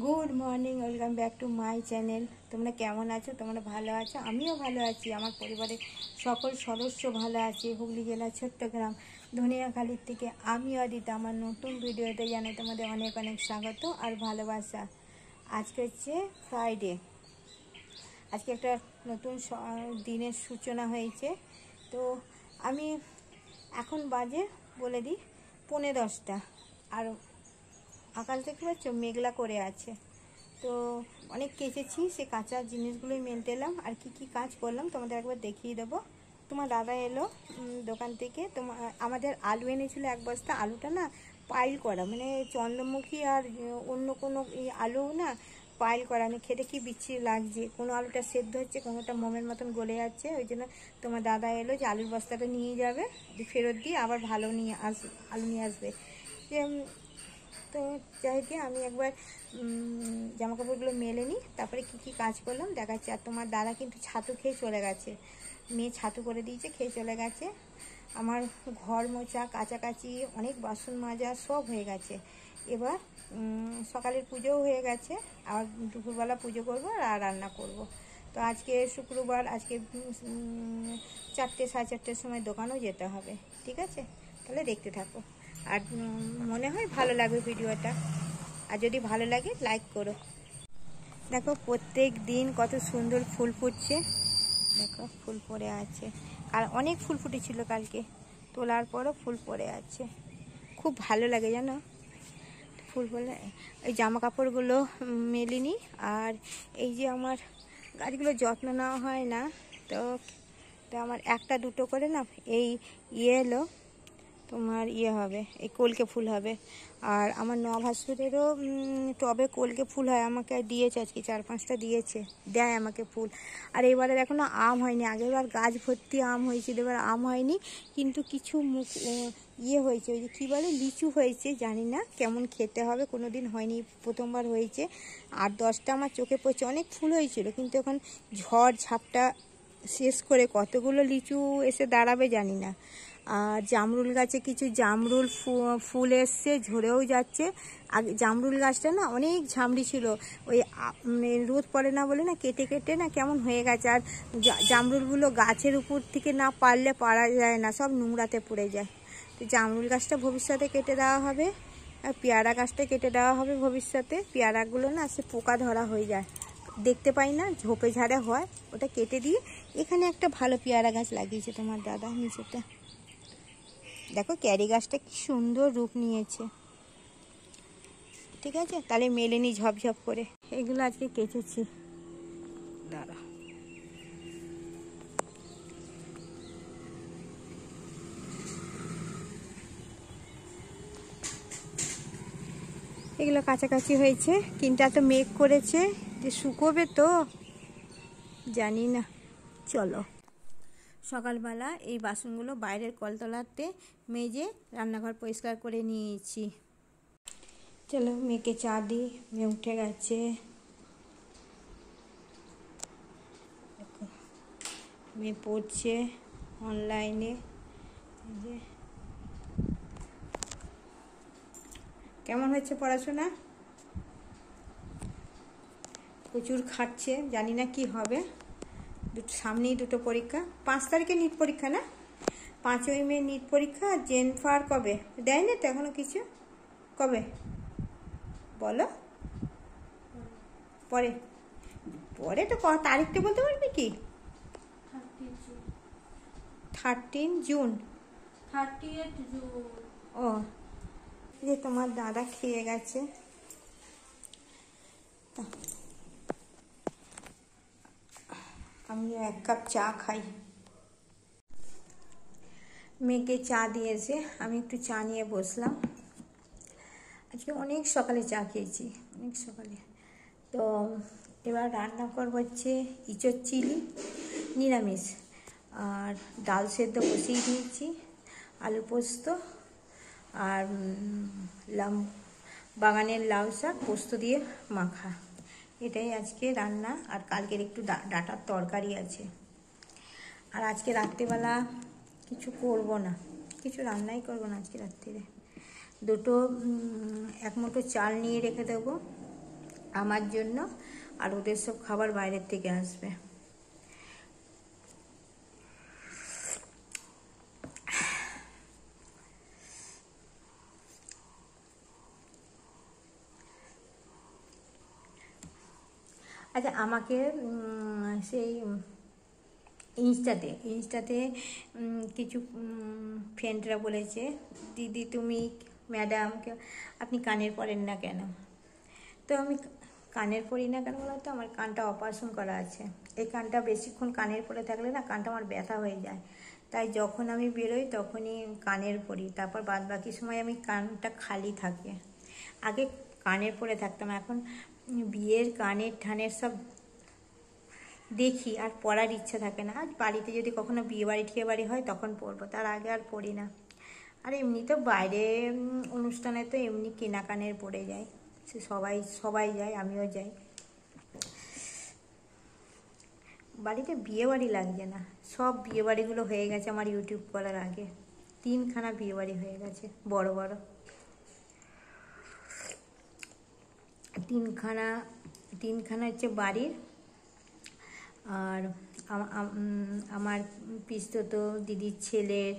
Good morning, welcome back to my channel. তোমরা কেমন আছো? তোমরা ভালো আছো? আমিও ভালো আছি। আমার পরিবারের সকল সদস্য ভালো আছে। হুগলি জেলার ছোট্ট গ্রাম ধনিয়াখালীর থেকে আমি অদিতা আমার নতুন ভিডিওতে জানাই তোমাদের অনেক অনেক স্বাগত আর ভালোবাসা। আজকে হচ্ছে ফ্রাইডে। আজকে একটা নতুন দিনের সূচনা হয়েছে। তো আমি এখন বাজে বলে দিই 10:45 আর আকাশ দেখতে পাচ্ছ মেঘলা করে আছে। তো অনেক কেচেছি, সে কাঁচা জিনিসগুলোই মেলতে এলাম। আর কি কি কাজ করলাম তোমাদের একবার দেখিয়ে দেবো। তোমার দাদা এলো দোকান থেকে। আমাদের আলু এনেছিল 1 বস্তা। আলুটা না পাইল করা, মানে চন্দ্রমুখী আর অন্য কোনো আলু না পাইল করা। আমি খেতে কি বিচ্ছিরি লাগছে। কোনো আলুটা সেদ্ধ হচ্ছে, কোনোটা মোমের মতন গলে যাচ্ছে। ওই জন্য তোমার দাদা এলো যে আলুর বস্তাটা নিয়ে যাবে, ফেরত দিয়ে আবার ভালো আলু নিয়ে আসবে। তো যাই হোক, আমি একবার জামাকাপড়গুলো মেলে নিই, তারপরে কি কি কাজ করলাম দেখাচ্ছি। আর তোমার দাদা কিন্তু ছাতু খেয়ে চলে গেছে। মেয়ে ছাতু করে দিয়েছে, খেয়ে চলে গেছে। আমার ঘর মোছা, কাচাকাচি, অনেক বাসন মাজা সব হয়ে গেছে। এবার সকালের পুজোও হয়ে গেছে। আর দুপুরবেলা পুজো করবো আর রান্না করব। তো আজকে শুক্রবার, আজকে 4টে সাড়ে 4টের সময় দোকানেও যেতে হবে। ঠিক আছে, তাহলে দেখতে থাকো। আর মনে হয় ভালো লাগবে ভিডিওটা। আর যদি ভালো লাগে লাইক করো। দেখো প্রত্যেক দিন কত সুন্দর ফুল ফুটছে। দেখো ফুল পড়ে আছে। আর অনেক ফুল ফুটেছিল কালকে, তোলার পরও ফুল পড়ে আছে। খুব ভালো লাগে জানো ফুল পড়লে। এই জামা কাপড়গুলো মেলিনি। আর এই যে আমার গাছগুলো যত্ন নেওয়া হয় না, তো আমার একটা দুটো করে না এই এলো তোমার হবে, এই কলকে ফুল হবে। আর আমার নভাসুরেরও টবে কলকে ফুল হয়, আমাকে দিয়েছে আজকে 4-5টা দিয়েছে, দেয় আমাকে ফুল। আর এবারে এখনো আম হয়নি। আগেরবার গাছ ভর্তি আম হয়েছিল, এবার আম হয়নি। কিন্তু কিছু হয়েছে, ওই যে কী বলে লিচু হয়েছে, জানি না কেমন খেতে হবে, কোনো দিন হয়নি, প্রথমবার হয়েছে। 8-10টা আমার চোখে পড়ছে। অনেক ফুল হয়েছিল, কিন্তু এখন ঝড় ঝাপটা শেষ করে কতগুলো লিচু এসে দাঁড়াবে জানি না। আর জামরুল গাছে কিছু জামরুল ফুল এসছে, ঝরেও যাচ্ছে। আর জামরুল গাছটা না অনেক ঝামড়ি ছিল, ওই রোদ পড়ে না বলে না কেটে কেটে না কেমন হয়ে গেছে। আর জামরুলগুলো গাছের উপর থেকে না পারলে পারা যায় না, সব নোংরাতে পড়ে যায়। তো জামরুল গাছটা ভবিষ্যতে কেটে দেওয়া হবে। আর পেয়ারা গাছটা কেটে দেওয়া হবে ভবিষ্যতে। পেয়ারাগুলো না সে পোকা ধরা হয়ে যায়, দেখতে পাই না, ঝোপে ঝাড়ে হয়, ওটা কেটে দিয়ে এখানে একটা ভালো পেয়ারা গাছ লাগিয়েছে তোমার দাদা নিচেটা। দেখো ক্যারি গাছটা কি সুন্দর রূপ নিয়েছে। ঠিক আছে, তাহলে মেলে নি ঝপঝপ করে। এগুলো আজকে কেচেছি। দাঁড়া, এগুলো কাছাকাছি হয়েছে, কিন্তু এত মেঘ করেছে যে শুকোবে তো জানি না। চলো, সকালবেলা এই বাসনগুলো বাইরের কলতলাতে মেজে রান্নাঘর পরিষ্কার করে নিয়েছি। চলো মেয়েকে চা দিই, মেয়ে উঠে গেছে। মেয়ে পড়ছে অনলাইনে। যে কেমন হচ্ছে পড়াশোনা? প্রচুর খাটছে, জানি না কি হবে। সামনেই দুটো পরীক্ষা। 5 তারিখে নিট পরীক্ষা না? 5ই মে নিট পরীক্ষা। জেনফার কবে দেয় না তো এখনো কিছু? কবে বলো? পরে পরে তো তারিখটা বলতে পারবি কি? 13 জুন। ও, যে তোমার দাদা খেয়ে গেছে। আমি 1 কাপ চা খাই। মেয়েকে চা দিয়েছে, আমি একটু চা নিয়ে বসলাম। আজকে অনেক সকালে চা খেয়েছি, অনেক সকালে। তো এবার রান্না করবো হচ্ছে ইঁচড় চিলি, নিরামিষ। আর ডাল সেদ্ধ বসিয়ে দিয়েছি, আলু পোস্ত আর বাগানের লাউ শাক পোস্ত দিয়ে মাখা, এটাই আজকে রান্না। আর কালকের একটু ডাঁটার তরকারি আছে। আর আজকে রাত্রিবেলা কিছু করব না, কিছু রান্নাই করব না আজকে রাত্রিরে। 1 মুঠো চাল নিয়ে রেখে দেবো, আমার জন্য, আর ওদের সব খাবার বাইরের থেকে আসবে। আচ্ছা, আমাকে সেই ইনস্টাতে কিছু ফ্রেন্ডরা বলেছে, দিদি তুমি, ম্যাডাম, আপনি কানের পরেন না কেন? তো আমি কানের পরি না কেন বলতো, আমার কানটা অপারেশন করা আছে। এই কানটা বেশিক্ষণ কানের পরে থাকলে না কানটা আমার ব্যথা হয়ে যায়, তাই যখন আমি বেরোই তখনই কানের পরি, তারপর বাদ বাকি সময় আমি কানটা খালি থাকে। আগে কানের পরে থাকতাম, এখন বিয়ের কানের ঠানের সব দেখি আর পরার ইচ্ছা থাকে না। আর বাড়িতে যদি কখনো বিয়ে বাড়ি ঠিয়ে বাড়ি হয় তখন পরবো, তার আগে আর পরি না। আর এমনি তো বাইরে অনুষ্ঠানে তো এমনি কেনা কানের পরে যায়, সে সবাই যায়, আমিও যাই। বাড়িতে বিয়ে বাড়ি লাগছে না, সব বিয়ে বাড়িগুলো হয়ে গেছে আমার ইউটিউব করার আগে। 3খানা বিয়ে বাড়ি হয়ে গেছে, বড় বড় 3খানা হচ্ছে বাড়ির। আর আমার পিস্তত দিদির ছেলের,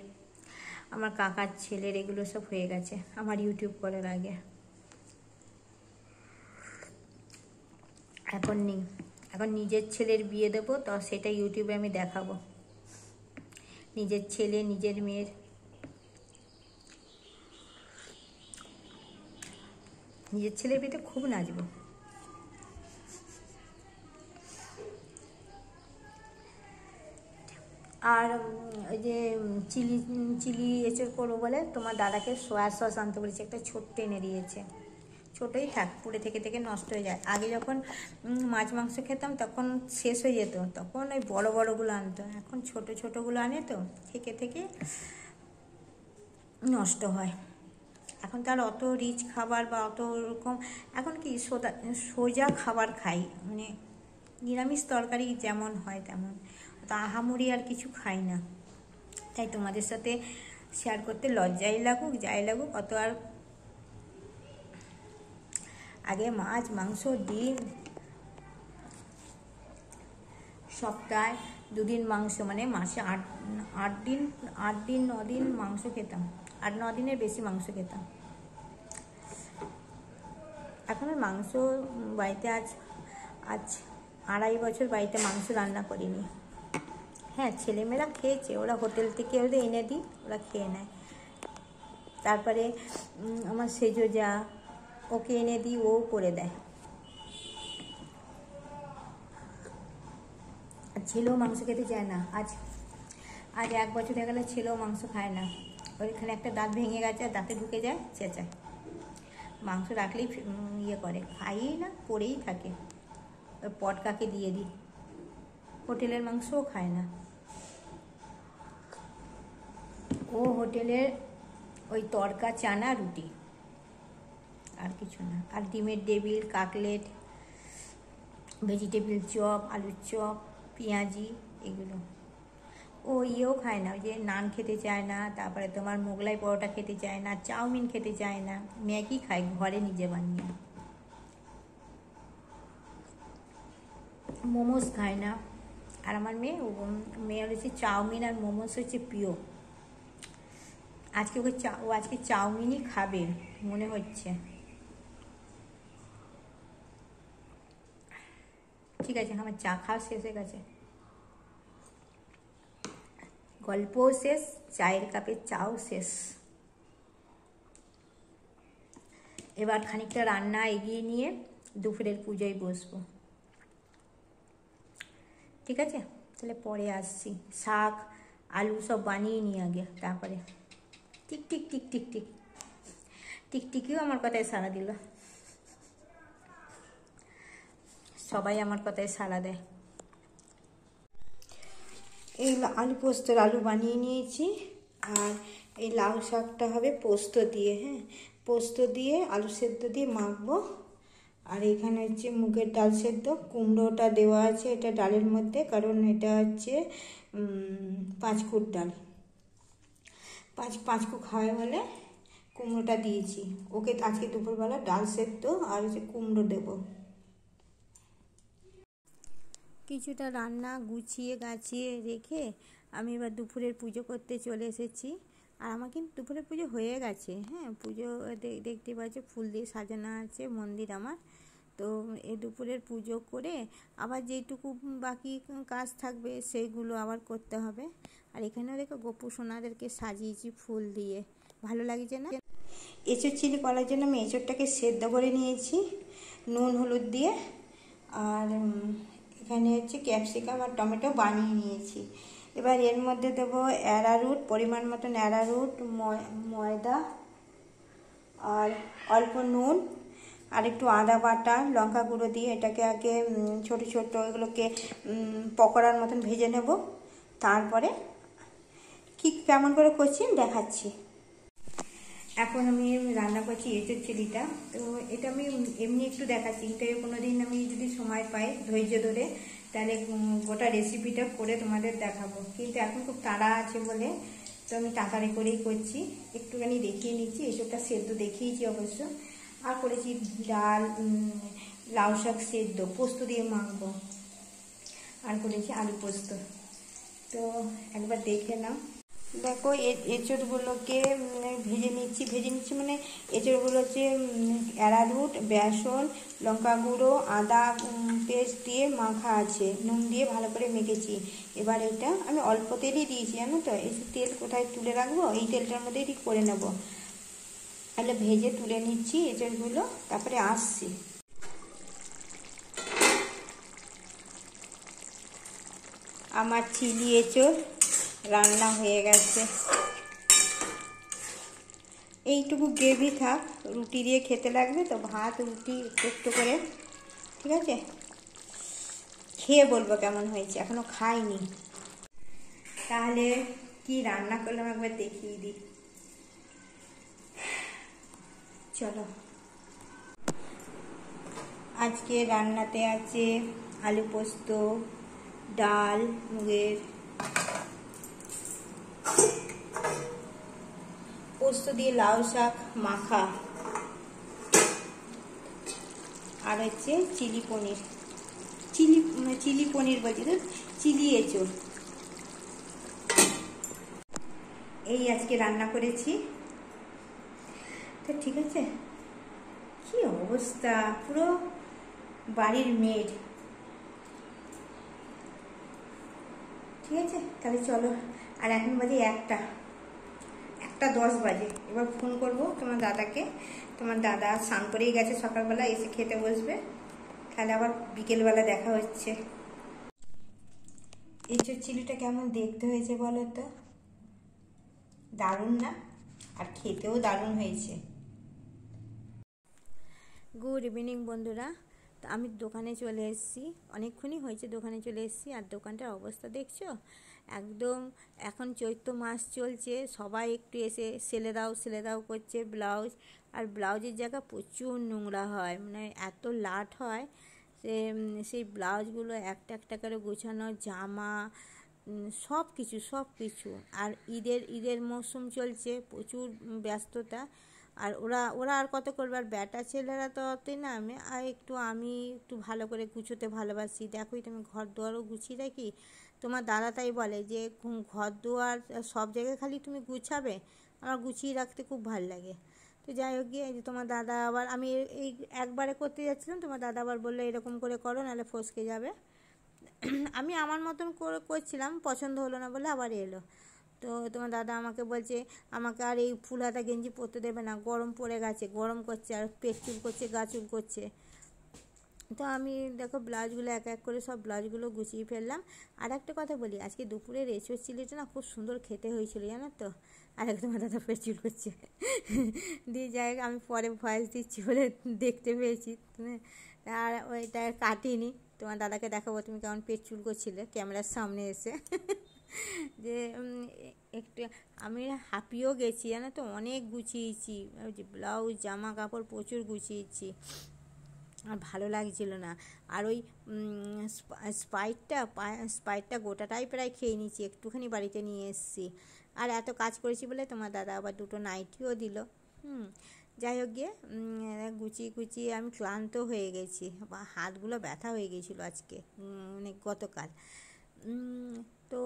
আমার কাকার ছেলের, এগুলো সব হয়ে গেছে আমার ইউটিউব করার আগে। এখন নেই, এখন নিজের ছেলের বিয়ে দেবো, তো সেটা ইউটিউবে আমি দেখাবো। নিজের ছেলে, নিজের মেয়ের। নিজের ছেলের বিয়েতে খুব নাচবো। আর ওই যে চিলি এঁচড় করবো বলে তোমার দাদাকে সোয়া সস আনতে বলেছে, একটা ছোট্ট এনে দিয়েছে। ছোটোই থাক, পুড়ে থেকে থেকে নষ্ট হয়ে যায়। আগে যখন মাছ মাংস খেতাম তখন শেষ হয়ে যেত, তখন ওই বড় বড়গুলো আনতো, এখন ছোট ছোটোগুলো আনে তো থেকে থেকে নষ্ট হয়। এখন তার অত রিচ খাবার বা অত ওরকম, এখন কি সোজা খাবার খাই, মানে নিরামিষ তরকারি যেমন হয় তেমন, তো আহামরি আর কিছু খাই না। তাই তোমাদের সাথে শেয়ার করতে লজ্জাই লাগুক যাই লাগুক, অত আর আগে মাছ মাংস ডিম, সপ্তাহে 2 দিন মাংস, মানে মাসে 8 দিন 9 দিন মাংস খেতাম, 8-9 দিনের বেশি মাংস খেতাম। এখন আর মাংস বাড়িতে আজ 2.5 বছর বাড়িতে মাংস রান্না করিনি। হ্যাঁ, ছেলেমেয়েরা খেয়েছে, ওরা হোটেল থেকে ওদের এনে দিই, ওরা খেয়ে নেয়। তারপরে আমার সেজো যা, ওকে এনে দিই, ও করে দেয়। আর ছেলেও মাংস খেতে চায় না। আজ 1 বছর হয়ে গেলে ছেলেও মাংস খায় না। ওইখানে একটা দাঁত ভেঙে গেছে, দাঁতে ঢুকে যায়, চেঁচায়। মাংস রাখলেই ইয়ে করে, খাইই না, পড়েই থাকে। ওই পটকাকে দিয়ে দিই, হোটেলের মাংসও খায় না। ও হোটেলের ওই তড়কা, চানা, রুটি, আর কিছু না। আর ডিমের ডেবিল, কাকলেট, ভেজিটেবিল চপ, আলুর চপ, পেঁয়াজি, এগুলো। ও ইয়েও খায় না, ওই যে নান খেতে চায় না, তারপরে তোমার মোগলাই পরোটা খেতে চায় না, চাউমিন খেতে চায় না, ম্যাগি খায় ঘরে নিজে বানিয়ে, মোমোস খায় না। আর আমার মেয়ে হচ্ছে চাউমিন আর মোমোস হচ্ছে প্রিয়। আজকে ও আজকে চাউমিনই খাবে মনে হচ্ছে। ঠিক আছে, আমার চা খাওয়া শেষ হয়ে গেছে, গল্পও শেষ, চায়ের কাপের চাও শেষ। এবার খানিকটা রান্না এগিয়ে নিয়ে দুপুরের পুজোয় বসবো। ঠিক আছে, তাহলে পরে আসছি। শাক আলু সব বানিয়ে নিই আগে, তারপরে। টিক টিক টিক টিক টিক টিকটিকিও আমার কথায় সাড়া দিল। সবাই আমার কথায় সাড়া দেয়। এই আলু পোস্তর আলু বানিয়ে নিয়েছি, আর এই লাউ শাকটা হবে পোস্ত দিয়ে। হ্যাঁ, পোস্ত দিয়ে আলু সেদ্ধ দিয়ে মাখবো। আর এখানে হচ্ছে মুগের ডাল সেদ্ধ, কুমড়োটা দেওয়া আছে এটা ডালের মধ্যে, কারণ এটা হচ্ছে 5 কুট ডাল, পাঁচ কু খাওয়াই বলে কুমড়োটা দিয়েছি ওকে। আজকে দুপুরবেলা ডাল সেদ্ধ আর হচ্ছে কুমড়ো দেবো। কিছুটা রান্না গুছিয়ে গাছিয়ে রেখে আমি এবার দুপুরের পুজো করতে চলে এসেছি। আর আমার কিন্তু দুপুরের পুজো হয়ে গেছে। হ্যাঁ, পুজো দেখতে পাচ্ছ ফুল দিয়ে সাজানো আছে মন্দির আমার। তো এই দুপুরের পুজো করে আবার যেটুকু বাকি কাজ থাকবে সেইগুলো আবার করতে হবে। আর এখানেও দেখো গোপু সোনাদেরকে সাজিয়েছি ফুল দিয়ে, ভালো লাগছে না? এঁচোড় চিলি করার জন্য আমি এঁচোড়টাকে সেদ্ধ করে নিয়েছি নুন হলুদ দিয়ে। আর এখানে হচ্ছে ক্যাপসিকাম আর টমেটো বানিয়ে নিয়েছি। এবার এর মধ্যে দেবো অ্যারারুট, পরিমাণ মতন অ্যারারুট, ময়দা আর অল্প নুন আর একটু আদা বাটা, লঙ্কা গুঁড়ো দিয়ে এটাকে আগে ছোট ছোট এগুলোকে পকোড়ার মতন ভেজে নেব। তারপরে কি কেমন করে করছি দেখাচ্ছি। এখন আমি রান্না করছি এঁচোড় চিলিটা। তো এটা আমি এমনি একটু দেখাচ্ছি, কিন্তু কোনো দিন আমি যদি সময় পাই ধৈর্য ধরে তাহলে গোটা রেসিপিটা করে তোমাদের দেখাবো। কিন্তু এখন খুব তাড়া আছে বলে তো আমি তাড়াতাড়ি করেই করছি, একটুখানি দেখিয়ে নিচ্ছি। এসবটা সেদ্ধ দেখিয়েছি অবশ্য। আর করেছি ডাল, লাউ শাক সেদ্ধ পোস্ত দিয়ে মাখবো, আর করেছি আলু পোস্ত। তো একবার দেখে নাও। দেখো এঁচোড়গুলোকে ভেজে নিচ্ছি মানে এঁচোড়গুলো হচ্ছে অ্যারারুট, বেসন, লঙ্কা গুঁড়ো, আদা পেস্ট দিয়ে মাখা আছে, নুন দিয়ে ভালো করে মেখেছি। এবার এটা আমি অল্প তেলই দিয়েছি, জানো তো। এই তেল কোথায় তুলে রাখবো, এই তেলটার মধ্যেই ঠিক করে নেবো। তাহলে ভেজে তুলে নিচ্ছি এঁচোড়গুলো, তারপরে আসছি। আমার চিলি এঁচোড় রান্না হয়ে গেছে। এইটুকু গ্রেভি থাক, রুটি দিয়ে খেতে লাগবে তো, ভাত রুটি একটু একটু করে। ঠিক আছে, খেয়ে বলবো কেমন হয়েছে, এখনো খাইনি। তাহলে কি রান্না করলাম একবার দেখিয়ে দিই, চলো। আজকে রান্নাতে আছে আলু পোস্ত, ডাল মুগের, পোস্ত দিয়ে লাউ শাক মাখা, আর হচ্ছে চিলি পনির, চিলি পনির বলছি তো, চিলি এঁচোড়। এই আজকে রান্না করেছি। তো ঠিক আছে, কি অবস্থা, পুরো বাড়ির মেড। ঠিক আছে, তাহলে চলো। আর এখন বাজে 1:10 বাজে। এবার ফোন করব তোমার দাদাকে। তোমার দাদা স্নান করেই গেছে, সকালবেলা এসে খেতে বসবে, তাহলে আবার বিকেলবেলা দেখা হচ্ছে। এঁচোড় চিলিটা কেমন দেখতে হয়েছে বলো তো, দারুণ না? আর খেতেও দারুণ হয়েছে। গুড ইভিনিং বন্ধুরা। তো আমি দোকানে চলে এসেছি, অনেকক্ষণই হয়েছে দোকানে চলে এসেছি। আর দোকানটার অবস্থা দেখছো, একদম এখন চৈত্র মাস চলছে, সবাই একটু এসে সেলে দাও করছে ব্লাউজ। আর ব্লাউজের জায়গা প্রচুর নোংরা হয়, মানে এত লাট হয় সেই ব্লাউজগুলো একটা একটা করে গোছানো, জামা সব কিছু। আর ঈদের মরশুম চলছে, প্রচুর ব্যস্ততা। আর ওরা আর কত করবে, আর ব্যাটা ছেলেরা তো অতই না। আমি একটু ভালো করে গুছোতে ভালোবাসি। দেখোই তুমি, ঘর দুয়ারও গুছিয়ে রাখি। তোমার দাদা তাই বলে যে ঘর দুয়ার সব জায়গায় খালি তুমি গুছাবে, আমার গুছিয়ে রাখতে খুব ভালো লাগে। তো যাই হোক গিয়ে, যে তোমার দাদা আবার, আমি এই একবারে করতে যাচ্ছিলাম, তোমার দাদা আবার বললো এরকম করে করো, নাহলে ফসকে যাবে। আমি আমার মতন করে করছিলাম, পছন্দ হলো না বলে আবার এলো। তো তোমার দাদা আমাকে বলছে আমাকে আর এই ফুল হাতা গেঞ্জি পরতে দেবে না, গরম পড়ে গেছে, গরম করছে, আর পেট চুল করছে, গা চুল করছে। তো আমি দেখো ব্লাউজগুলো এক এক করে সব ব্লাউজগুলো গুছিয়ে ফেললাম। আর একটা কথা বলি, আজকে দুপুরের এঁচোড় চিলিটা না খুব সুন্দর খেতে হয়েছিল, জানো তো। আর একদম দাদা পেট চুল করছে দিয়ে যাই, আমি পরে ভয়েস দিচ্ছি বলে দেখতে পেয়েছি। আর ওইটা কাটিনি, তোমার দাদাকে দেখাবো তুমি কেমন পেট চুল করছিলে ক্যামেরার সামনে এসে যে একটু আমি হাঁপিয়েও গেছি, জানো তো, অনেক গুছিয়েছি, ব্লাউজ জামা কাপড় প্রচুর গুছিয়েছি, আর ভালো লাগছিল না। আর ওই স্পাইটটা গোটাটাই প্রায় খেয়ে নিয়েছি, একটুখানি বাড়িতে নিয়ে এসেছি। আর এত কাজ করেছি বলে তোমার দাদা আবার 2টো নাইটিও দিল। যাই হোক গিয়ে গুছিয়ে গুছিয়ে আমি ক্লান্ত হয়ে গেছি, বা হাতগুলো ব্যথা হয়ে গেছিলো আজকে, মানে গতকাল। তো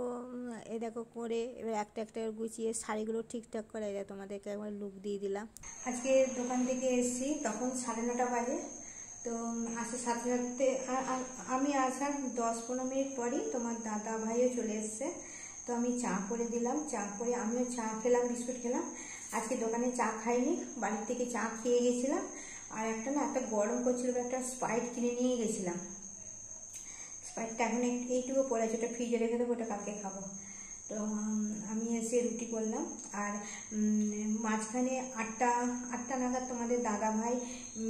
এ দেখো করে এবার একটা একটা গুছিয়ে শাড়িগুলো ঠিকঠাক করে এটা তোমাদেরকে একবার লুক দিয়ে দিলাম। আজকে দোকান থেকে এসেছি তখন 9:30 বাজে। তো আসার সাথে সাথে আমি আসার 10-15 মিনিট পরই তোমার দাদা ভাইও চলে এসছে। তো আমি চা করে দিলাম, চা করে আমিও চা খেলাম, বিস্কুট খেলাম। আজকে দোকানে চা খাইনি, বাড়ির থেকে চা খেয়ে গেছিলাম। আর একটা গরম করছিল, একটা স্প্রাইট কিনে নিয়ে গেছিলাম। স্প্রাইটটা এখন এইটুকু পড়ে আছে, ওটা ফ্রিজে রেখে দেবো, ওটা কালকে খাবো। তো আমি এসে রুটি করলাম। আর মাঝখানে আটটা নাগাদ তোমাদের দাদা ভাই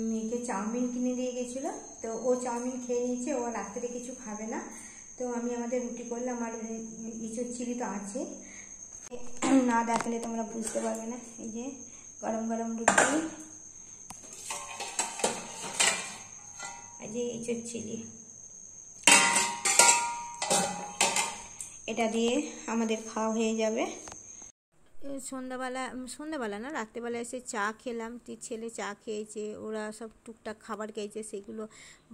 মেয়েকে চাউমিন কিনে দিয়ে গেছিলো। তো ও চাউমিন খেয়ে নিয়েছে, ও রাত্রে কিছু খাবে না। তো আমি আমাদের রুটি করলাম, আর ইঁচড় চিলি তো আছে, না দেখালে তোমরা বুঝতে পারবে না। এই যে গরম গরম রুটি, এই যে ইঁচড় চিলি, এটা দিয়ে আমাদের খাওয়া হয়ে যাবে। সন্ধ্যাবেলা না, রাত্রেবেলা এসে চা খেলাম, ছেলে চা খেয়েছে, ওরা সব টুকটাক খাবার খেয়েছে, সেগুলো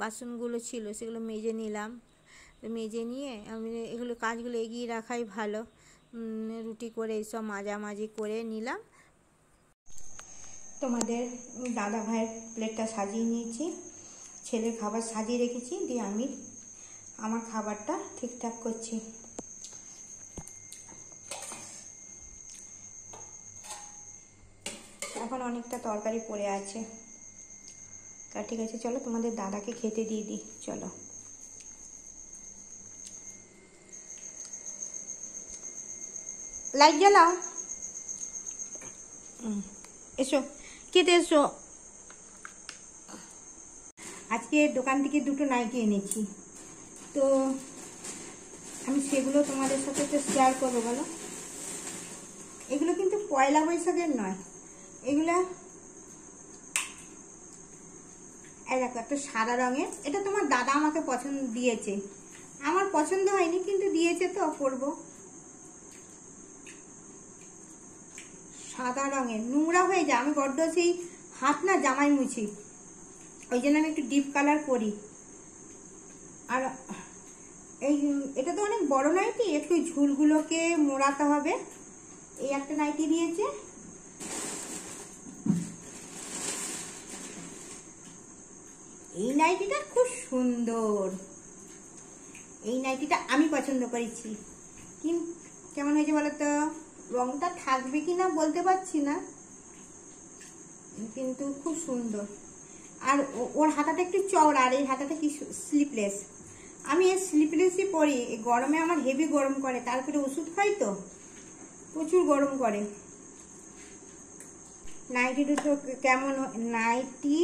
বাসনগুলো ছিল সেগুলো মেজে নিলাম। মেজে নিয়ে আমি এগুলো কাজগুলো এগিয়ে রাখাই ভালো। রুটি করে এইসব মাঝামাঝি করে নিলাম। তোমাদের দাদা ভাইয়ের প্লেটটা সাজিয়ে নিয়েছি, ছেলের খাবার সাজিয়ে রেখেছি, দিয়ে আমি আমার খাবারটা ঠিকঠাক করছি। এখন অনেকটা তরকারি পড়ে আছে, তা ঠিক আছে, চলো তোমাদের দাদাকে খেতে দিয়ে দিই। চলো লাইট জ্বালাও, এসো খেতে এসো। আজকে দোকান থেকে দুটো নাইটি এনেছি, তো আমি সেগুলো তোমাদের সাথে একটু শেয়ার করবো। বলো, এগুলো কিন্তু পয়লা বৈশাখের নয়, এগুলা দেখো একটা সাদা রঙের, এটা তোমার দাদা আমাকে পছন্দ দিয়েছে, আমার পছন্দ হয়নি কিন্তু দিয়েছে, তো পরবো। সাদা রঙের নোংরা হয়ে যায়, আমি বড্ড সেই হাত না জামাই মুছি, ওই জন্য আমি একটু ডিপ কালার করি। আর এটা তো অনেক বড় নাইটি, একটু ঝুলগুলোকে মোড়াতে হবে। এই একটা নাইটি দিয়েছে, এই নাইটিটা খুব সুন্দর, এই নাইটিটা আমি পছন্দ করেছি। কেমন হয়েছে বলো তো? রংটা থাকবে কিনা বলতে পারছি না, কিন্তু খুব সুন্দর। আর ওর হাতাটা একটু চওড়া, আর এই হাতাটা কি স্লিপলেস। আমি এই স্লিপলেসই পরি, এই গরমে আমার হেভি গরম করে, তারপরে ওষুধ খাই তো প্রচুর গরম করে। নাইটি দুটো কেমন, নাইটি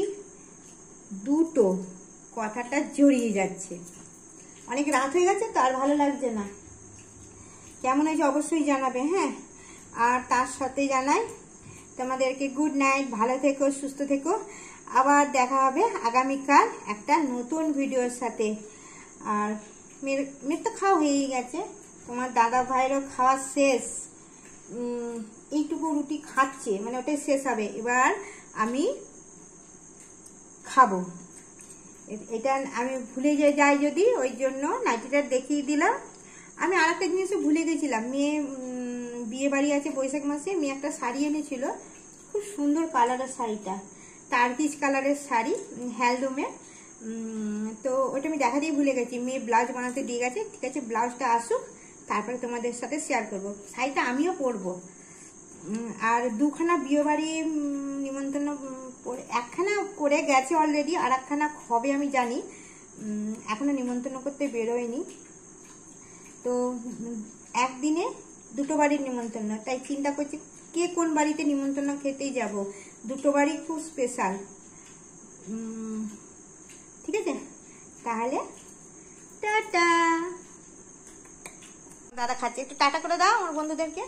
দুটো কথাটা জড়িয়ে যাচ্ছে, অনেক রাত হয়ে গেছে তো আর ভালো লাগছে না। কেমন হয়েছে অবশ্যই জানাবে, হ্যাঁ। আর তার সাথে জানাই তোমাদেরকে গুড নাইট, ভালো থেকো, সুস্থ থেকো। আবার দেখা হবে আগামীকাল একটা নতুন ভিডিওর সাথে। আর মেয়ের তো খাওয়া হয়েই গেছে, তোমার দাদা ভাইয়েরও খাওয়া শেষ, এইটুকু রুটি খাচ্ছে, মানে ওটাই শেষ হবে। এবার আমি খাবো, এটা আমি ভুলে যাই যদি, ওই জন্য নাইটিটা দেখিয়ে দিলাম। আমি আর একটা জিনিসও ভুলে গেছিলাম, মেয়ে বিয়ে বাড়ি আছে বৈশাখ মাসে, মেয়ে একটা শাড়ি এনেছিল, খুব সুন্দর কালারের শাড়িটা, টার্কিশ কালারের শাড়ি, হ্যান্ডলুমের। তো ওটা আমি দেখাতেই ভুলে গেছি, মেয়ে ব্লাউজ বানাতে দিয়ে গেছে। ঠিক আছে, ব্লাউজটা আসুক, তারপরে তোমাদের সাথে শেয়ার করবো। শাড়িটা আমিও পরবো। আর দুখানা বিয়ে বাড়ি নিমন্ত্রণ, একখানা করে গেছে অলরেডি, আর একখানা হবে আমি জানি, এখনো নিমন্ত্রণ করতে বেরোয়নি। তো একদিনে দুটো বাড়ির নিমন্ত্রণ, তাই চিন্তা করছি কে কোন বাড়িতে নিমন্ত্রণ খেতেই যাব। দুটো বাড়ি খুব স্পেশাল, ঠিক আছে। তাহলে টাটা। দাদা খাচ্ছে, একটু টাটা করে দাও আমার বন্ধুদেরকে।